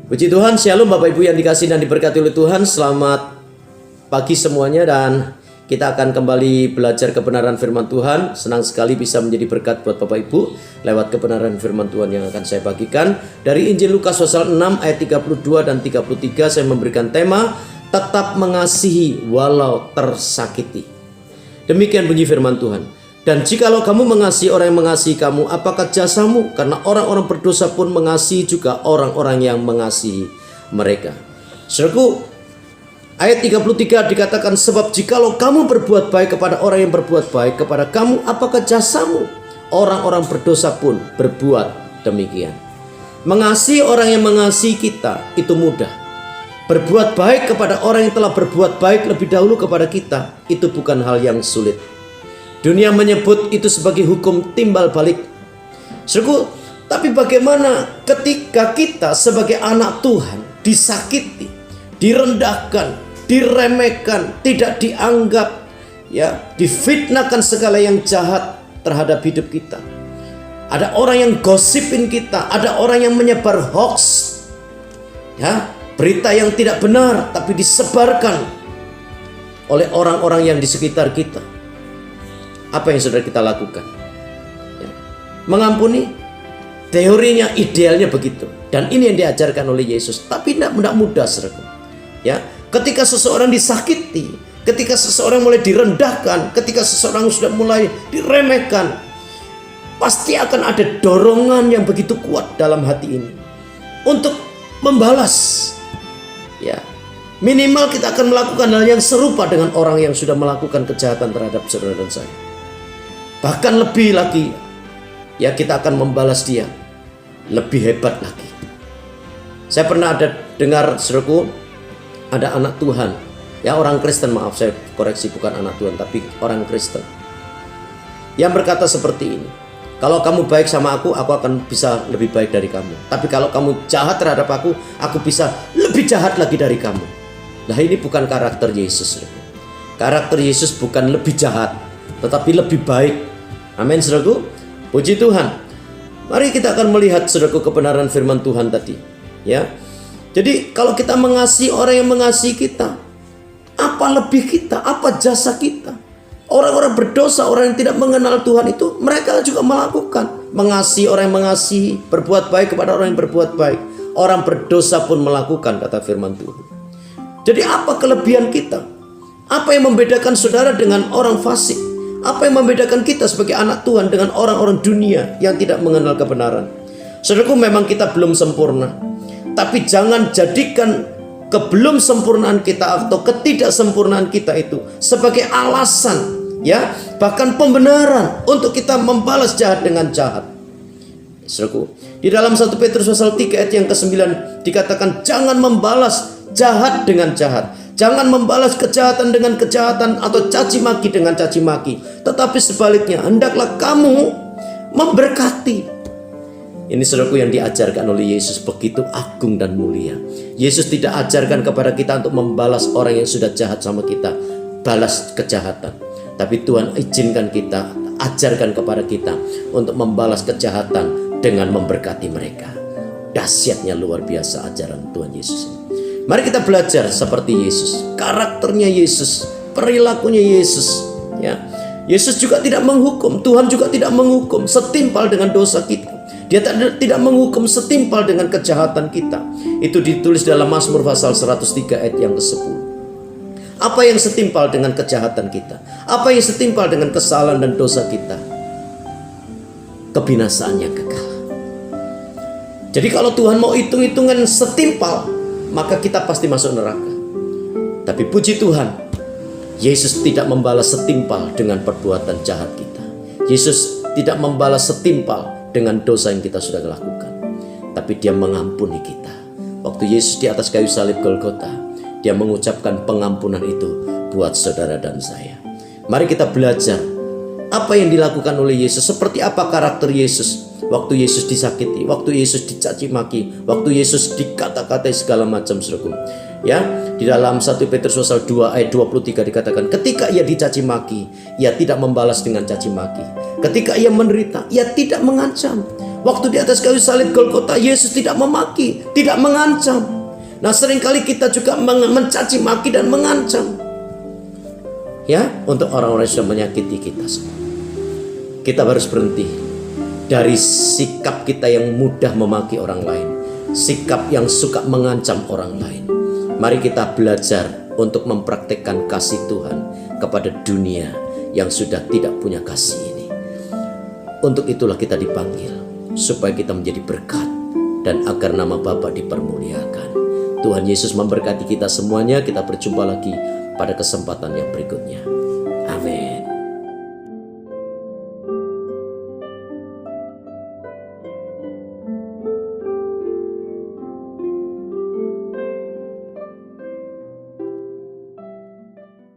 Puji Tuhan, Shalom Bapak Ibu yang dikasihi dan diberkati oleh Tuhan. Selamat pagi semuanya, dan kita akan kembali belajar kebenaran firman Tuhan. Senang sekali bisa menjadi berkat buat Bapak Ibu lewat kebenaran firman Tuhan yang akan saya bagikan. Dari Injil Lukas pasal 6 ayat 32 dan 33 saya memberikan tema tetap mengasihi walau tersakiti. Demikian bunyi firman Tuhan. Dan jikalau kamu mengasihi orang yang mengasihi kamu, apakah jasamu? Karena orang-orang berdosa pun mengasihi juga orang-orang yang mengasihi mereka. Saudaraku, ayat 33 dikatakan, sebab jikalau kamu berbuat baik kepada orang yang berbuat baik kepada kamu, apakah jasamu? Orang-orang berdosa pun berbuat demikian. Mengasihi orang yang mengasihi kita itu mudah. Berbuat baik kepada orang yang telah berbuat baik lebih dahulu kepada kita, itu bukan hal yang sulit. Dunia menyebut itu sebagai hukum timbal balik. Saudaraku, tapi bagaimana ketika kita sebagai anak Tuhan disakiti, direndahkan, diremehkan, tidak dianggap, difitnahkan segala yang jahat terhadap hidup kita. Ada orang yang gosipin kita, ada orang yang menyebar hoax, berita yang tidak benar tapi disebarkan oleh orang-orang yang di sekitar kita. Apa yang saudara kita lakukan? Mengampuni, teorinya, idealnya begitu, dan ini yang diajarkan oleh Yesus. Tapi tidak mudah, saudara. Ketika seseorang disakiti, ketika seseorang mulai direndahkan, ketika seseorang sudah mulai diremehkan, pasti akan ada dorongan yang begitu kuat dalam hati ini untuk membalas. Minimal kita akan melakukan hal yang serupa dengan orang yang sudah melakukan kejahatan terhadap saudara dan saya. Bahkan lebih lagi, kita akan membalas dia lebih hebat lagi. Saya pernah dengar, saudaraku, ada anak Tuhan, orang Kristen, maaf saya koreksi, bukan anak Tuhan tapi orang Kristen, yang berkata seperti ini, kalau kamu baik sama aku akan bisa lebih baik dari kamu. Tapi kalau kamu jahat terhadap aku bisa lebih jahat lagi dari kamu. Nah, ini bukan karakter Yesus. Karakter Yesus bukan lebih jahat, tetapi lebih baik. Amin, saudaraku. Puji Tuhan. Mari kita akan melihat, saudaraku, kebenaran firman Tuhan tadi. Jadi kalau kita mengasihi orang yang mengasihi kita, apa lebih kita? Apa jasa kita? Orang-orang berdosa, orang yang tidak mengenal Tuhan itu, mereka juga melakukan. Mengasihi orang yang mengasihi, berbuat baik kepada orang yang berbuat baik. Orang berdosa pun melakukan, kata firman Tuhan. Jadi apa kelebihan kita? Apa yang membedakan saudara dengan orang fasik? Apa yang membedakan kita sebagai anak Tuhan dengan orang-orang dunia yang tidak mengenal kebenaran? Saudaraku, memang kita belum sempurna, tapi jangan jadikan kebelum sempurnaan kita atau ketidaksempurnaan kita itu sebagai alasan, bahkan pembenaran untuk kita membalas jahat dengan jahat. Saudaraku, di dalam 1 Petrus pasal 3 ayat yang ke-9 dikatakan, jangan membalas jahat dengan jahat. Jangan membalas kejahatan dengan kejahatan atau caci maki dengan caci maki, tetapi sebaliknya hendaklah kamu memberkati. Ini, saudaraku, yang diajarkan oleh Yesus begitu agung dan mulia. Yesus tidak ajarkan kepada kita untuk membalas orang yang sudah jahat sama kita, balas kejahatan. Tapi Tuhan izinkan kita, ajarkan kepada kita untuk membalas kejahatan dengan memberkati mereka. Dahsyatnya luar biasa ajaran Tuhan Yesus. Mari kita belajar seperti Yesus, karakternya Yesus, perilakunya Yesus. Yesus juga tidak menghukum, Tuhan juga tidak menghukum setimpal dengan dosa kita. Dia tidak menghukum setimpal dengan kejahatan kita. Itu ditulis dalam Mazmur pasal 103 ayat yang ke-10. Apa yang setimpal dengan kejahatan kita? Apa yang setimpal dengan kesalahan dan dosa kita? Kebinasaan yang kekal. Jadi kalau Tuhan mau hitung-hitungan setimpal, maka kita pasti masuk neraka. Tapi puji Tuhan, Yesus tidak membalas setimpal dengan perbuatan jahat kita. Yesus tidak membalas setimpal dengan dosa yang kita sudah lakukan. Tapi dia mengampuni kita. Waktu Yesus di atas kayu salib Golgota, dia mengucapkan pengampunan itu buat saudara dan saya. Mari kita belajar apa yang dilakukan oleh Yesus. Seperti apa karakter Yesus waktu Yesus disakiti, waktu Yesus dicaci maki, waktu Yesus dikata-katai segala macam, saudaraku. Di dalam 1 Petrus pasal 2 ayat 23 dikatakan, ketika ia dicaci maki, ia tidak membalas dengan caci maki. Ketika ia menderita, ia tidak mengancam. Waktu di atas kayu salib Golgota, Yesus tidak memaki, tidak mengancam. Nah, seringkali kita juga mencaci maki dan mengancam. Ya, untuk orang-orang yang sudah menyakiti kita semua. Kita harus berhenti dari sikap kita yang mudah memaki orang lain, sikap yang suka mengancam orang lain. Mari kita belajar untuk mempraktekkan kasih Tuhan kepada dunia yang sudah tidak punya kasih ini. Untuk itulah kita dipanggil, supaya kita menjadi berkat dan agar nama Bapa dipermuliakan. Tuhan Yesus memberkati kita semuanya. Kita berjumpa lagi pada kesempatan yang berikutnya.